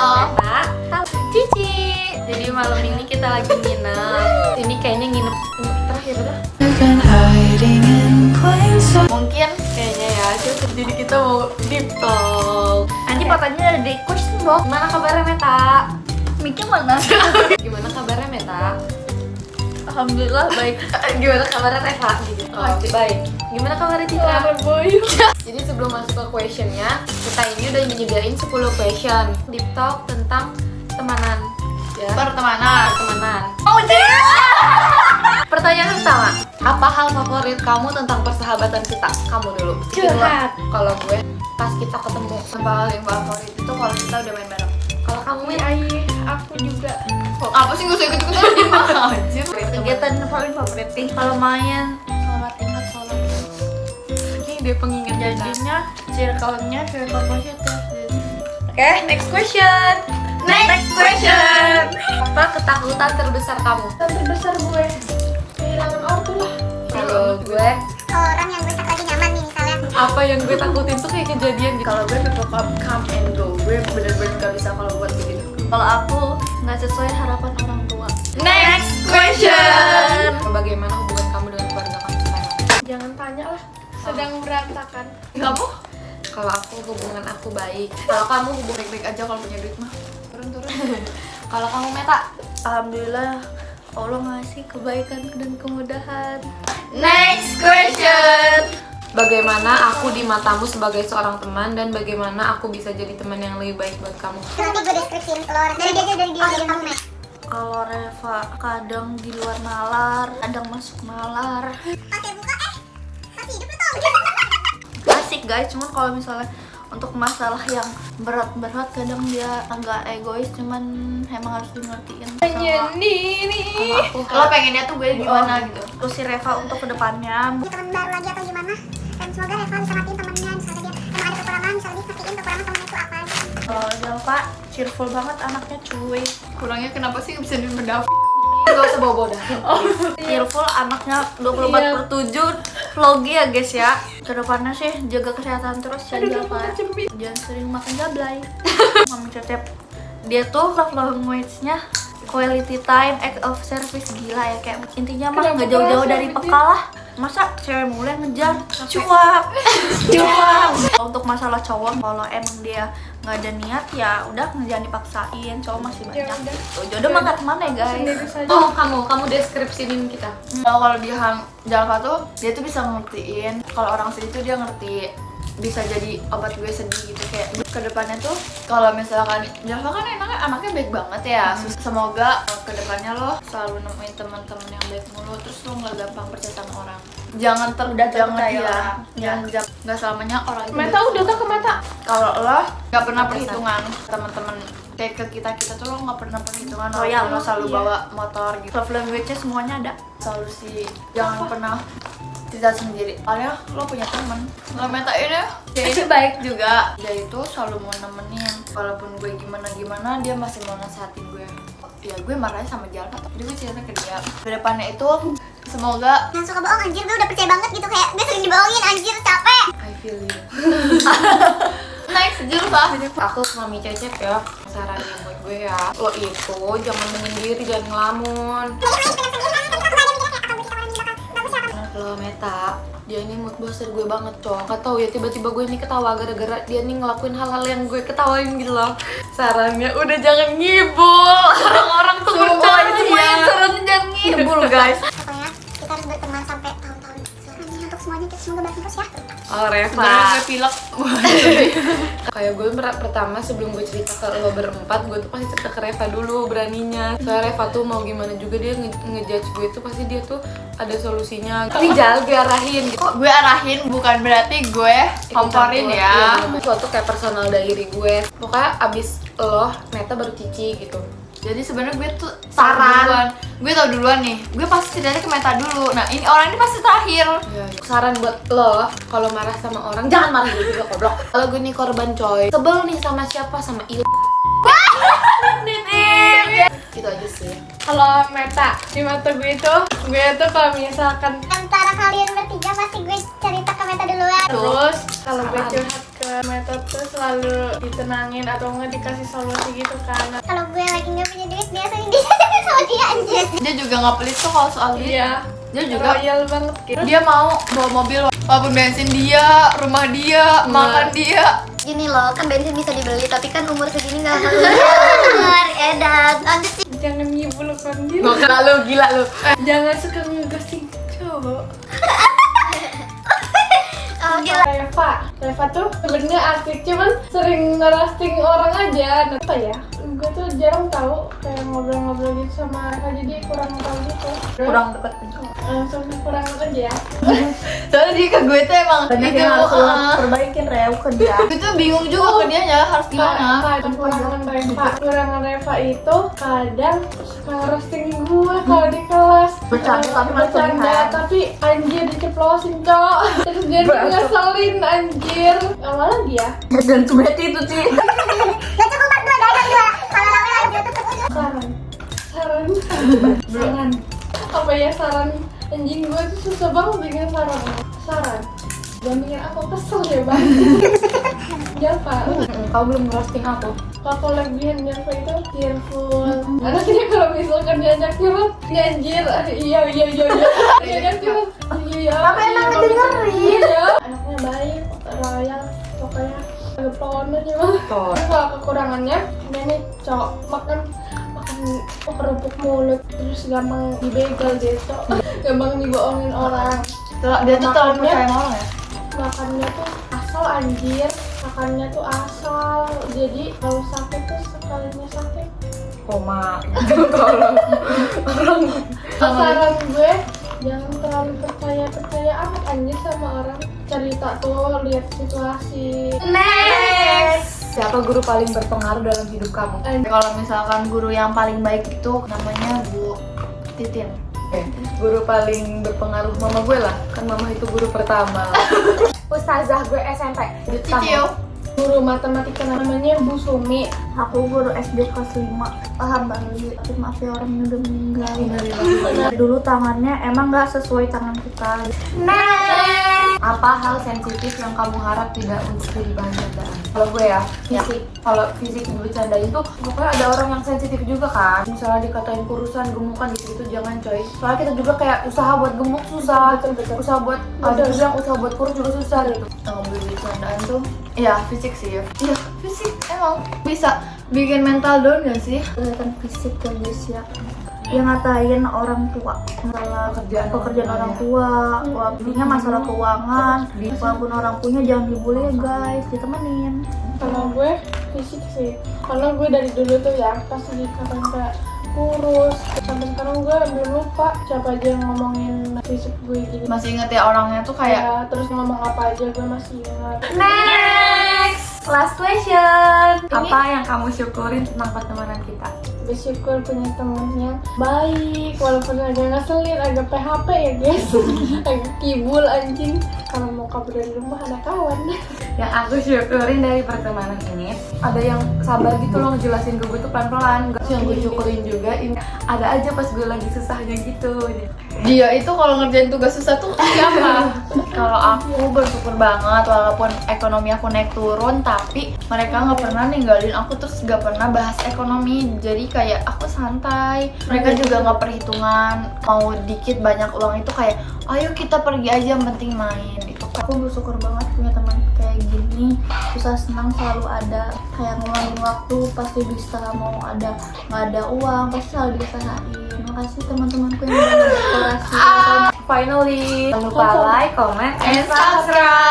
Meta. Halo Cici. Jadi malam ini kita lagi nginep. Ini kayaknya nginep terakhir dah. Mungkin kayaknya ya. Jadi kita mau deep talk. Nanti fotonya ada di question box. Gimana kabarnya Meta? Mikir mana? Gimana kabarnya Meta? Alhamdulillah baik. Gimana kabarnya Reva? Gitu. Oh, baik. Gimana kabarnya Citra? Jadi sebelum masuk ke questionnya, kita ini udah menyediain 10 question deep talk tentang temanan. Ya. Pertemanan. Oh iya. Pertanyaan pertama, apa hal favorit kamu tentang persahabatan kita? Kamu dulu. Curhat. Kalau gue, pas kita ketemu, hal yang favorit itu kalau kita udah main bareng. Kalau kamu Min? Aku juga. Apa sih, gak usah ikut-ikutan gimana aja. Kegiatan paling favorit nih kalau main sholat ingat sholat. Ini dia pengingat Jadinya circle-nya circle positif. Oke, next question. Apa ketakutan terbesar kamu? Terbesar gue kehilangan ortu lah. Kalau gue, orang yang gue tak lagi nyaman nih misalnya. apa yang gue takutin tuh kayak kejadian gitu. Kalau gue berpokok come and go, gue bener-bener gak bisa kalau buat begitu. Kalau aku nggak sesuai harapan orang tua. Next question. Bagaimana hubungan kamu dengan keluarga kamu sekarang? Jangan tanya lah, sedang berantakan. Kamu? Kalau aku hubungan aku baik. Kalau kamu hubungan Baik-baik aja kalau punya duit mah. Turun-turun. Kalau kamu Meta? Alhamdulillah Allah ngasih kebaikan dan kemudahan. Next question. Bagaimana aku di matamu sebagai seorang teman dan bagaimana aku bisa jadi teman yang lebih baik buat kamu? Nanti gue deskripsiin ke lo dari dia dari kamu Mek. Kalau Reva kadang di luar nalar, kadang masuk nalar. Oke buka masih hidup tuh. Asik guys, cuman kalau misalnya untuk masalah yang berat-berat kadang dia agak egois, cuman emang harus dimengertiin sama aku. Lo pengennya tuh gue gimana gitu? Terus si Reva untuk kedepannya Dia teman baru lagi atau gimana? Dan semoga Reva bisa matiin temennya. Misalnya dia emang ada kekurangan, misalnya dia matiin kekurangan temennya itu apa. jangan lupa cheerful banget anaknya cuy. Kurangnya kenapa sih bisa dibedav? Gak usah bawa-bawa dah. Cheerful anaknya 24/7 vloggy ya guys ya. Kedepannya sih jaga kesehatan terus ya, jangan sering makan jablay. Mami Cecep dia tuh love language-nya quality time, act of service, gila ya, kayak intinya mah nggak jauh-jauh dari peka lah. Masa cewek mulai ngejar cuap. Untuk masalah cowok, kalau emang dia nggak ada niat ya udah, jangan dipaksain, cowok masih banyak. Tuh, jodoh mah nggak kemana ya guys. Oh, kamu deskripsiin kita. Kalau dia Jalva tuh dia tuh bisa ngertiin kalau orang sedih tuh dia ngerti, bisa jadi obat gue sedih gitu. Kayak kedepannya tuh kalau misalkan Jalva kan anaknya baik banget ya. Semoga kedepannya lo selalu nemuin teman-teman yang baik mulu, terus lo nggak gampang percaya sama orang. Jangan nggak selamanya orang itu Meta udah ke Meta. kalau lo nggak pernah perhitungan teman-teman kayak ke kita tuh lo nggak pernah perhitungan. Loyal. Lo selalu Iya. bawa motor gitu. Love language-nya semuanya ada. Solusi jangan pernah tidak sendiri, soalnya lo punya temen. Lo Meta ini dia itu baik juga, dia itu selalu mau nemenin walaupun gue gimana dia masih mau nasehatin gue. Ya gue marahnya sama Jalva tuh, jadi gue cerita ke dia kedepannya itu semoga Jangan suka bohong anjir, gue udah percaya banget gitu, kayak gue sering dibohongin anjir, capek. I feel you. next Jalva. Aku Mami Cecep ya. Sarannya buat gue ya, lo itu jangan menyendiri, jangan ngelamun. Lo Meta, dia ini mood booster gue banget cowok. Gak tau ya, tiba-tiba gue ini ketawa gara-gara dia nih ngelakuin hal-hal yang gue ketawain gitu loh. Sarannya udah jangan ngibul. Orang-orang tuh percaya Semuanya sarannya jangan ngibul guys. Pokoknya kita harus berteman sampai tahun-tahun. Selanjutnya untuk semuanya kita semoga baik terus ya. Oh Reva. Sebenarnya gue pilek. Kayak gue pertama sebelum gue cerita ke lo berempat, gue tuh pasti cerita ke Reva dulu beraninya. Soalnya Reva tuh mau gimana juga dia ngejudge gue tuh pasti dia tuh ada solusinya. Tapi jangan gue arahin gitu. Gue arahin bukan berarti gue komporin ya. Suatu kayak personal diary gue. Pokoknya abis lo Meta baru Cici gitu. Jadi sebenarnya gue tuh Saran. gue tau duluan nih, gue pasti ceritanya ke Meta dulu. Nah ini orang ini pasti terakhir. Saran buat lo, kalau marah sama orang jangan marah dulu juga goblok. Kalau gue nih korban coy, sebel nih sama siapa, sama gitu aja sih. Kalau Meta di mata gue tuh kalau misalkan Antara kalian bertiga pasti gue cerita ke Meta duluan. terus kalau gue curhat ke metode selalu ditenangin atau nggak dikasih solusi gitu kan. Kalau gue lagi nggak punya duit, biasanya dia sama dia anjir. Dia juga nggak pelit tuh kalau soal duit. Iya. Dia juga Royal banget gitu. dia mau bawa mobil walaupun bensin dia, rumah dia, makan dia. Gini loh, kan bensin bisa dibeli, tapi kan umur segini nggak bener. Edan, lanjut sih. Jangan ngibulkan diri. Lu gila lu. Jangan suka ngeghosting cowok. Oh, gila. Reva tuh sebenarnya asik, cuman sering ngerasting orang aja. Apa ya? Gue tuh jarang tahu kayak ngobrol-ngobrol gitu sama Reva, jadi kurang tahu gitu. Kurang deket. Langsung kurang aja ya. Soalnya dia ke gue tuh emang Banyak itu, yang harus lo uh, perbaikin Rev ke dia. gue tuh bingung juga ke dia ya harus gimana. Kurangan Reva itu kadang suka ngerosting gue kalau di kelas. Bercanda tapi malah Bercanda kelihan. tapi anjir diceplosin cok. Terus dia ngeselin anjir. Apa lagi ya? Dan berarti itu sih. Gak cukup 42, dagang 2. Kalau rame lagi dia tutup aja. Saran. Apa ya saran? Anjing gue tuh susah banget bikin saran. Jangan bikin aku kesel ya bang. Java, Kau belum ngerosting aku. kalau kelebihan Java itu cheerful. Anaknya kalau misalkan diajak curhat, ya anjir, iya. Diajak curhat, iya. Tapi emang ngedengerin. Iya. Anaknya baik, royal, pokoknya agak pohon aja bang. Kalau kekurangannya, dia nih cowok makan kerupuk mulut, terus gampang dibegal dia cowok, gampang dibohongin orang. Dia tuh terlalu percaya sama orang ya. Makannya tuh asal anjir, makannya tuh asal. Jadi kalau sakit tuh sekalinya sakit. Koma. Saran gue jangan terlalu percaya amat anjir sama orang. Cerita tuh, lihat situasi. Next. Siapa guru paling berpengaruh dalam hidup kamu? Kalau misalkan guru yang paling baik itu namanya Bu Titin. Guru paling berpengaruh mama gue lah, kan mama itu guru pertama. Ustazah gue SMP. Cicio. Guru matematika namanya Bu Sumi. Aku guru SD kelas 5. Paham banget, tapi maaf ya orangnya udah meninggal. Dulu tangannya emang nggak sesuai tangan kita. Apa hal sensitif yang kamu harap tidak untuk jadi bahan candaan? Kalau gue ya, fisik. Kalau fisik bercandain tuh, pokoknya ada orang yang sensitif juga kan. Misalnya dikatain kurusan, gemukan gitu jangan coy. Soalnya kita juga kayak usaha buat gemuk susah, usaha buat ada juga yang usaha buat kurus juga susah gitu. Kalau bercandaan tuh, ya fisik sih ya. Iya fisik emang bisa bikin mental down gak sih? Kelihatan fisik ya guys ya. Yang ngatain orang tua, masalah pekerjaan orang tua, waktunya masalah keuangan, walaupun orang punya jangan dibully ya guys, ditemenin. Kalau gue fisik sih, karena gue dari dulu tuh ya pasti dikatain kayak kurus. Sampai sekarang gue udah lupa siapa aja yang ngomongin fisik gue gini. Masih inget ya orangnya tuh kayak Ya, terus ngomong apa aja gue masih ingat. Next, last question. Apa yang kamu syukurin tentang pertemanan kita? Bersyukur punya temen yang baik, walaupun agak ngeselin, agak PHP ya guys. Agak kibul anjing. Kalau mau kabur dari rumah ada kawan. Yang aku syukurin dari pertemanan ini, ada yang sabar gitu loh ngejelasin ke gue tuh pelan-pelan. Yang gue syukurin juga ini ada aja pas gue lagi susahnya gitu. dia itu kalau ngerjain tugas susah tuh siapa? Kalau aku bersyukur banget walaupun ekonomi aku naik turun, tapi mereka nggak pernah ninggalin aku, terus nggak pernah bahas ekonomi. Jadi kayak aku santai. Mereka juga nggak perhitungan mau dikit banyak uang itu kayak ayo kita pergi aja yang penting main itu. Aku bersyukur banget punya teman kayak gini, susah senang selalu ada, kayak ngeluangin waktu pasti bisa, mau ada nggak ada uang pasti selalu diusahain. Makasih teman-temanku yang udah ngedekorasi. Finally, jangan lupa like, comment, And subscribe.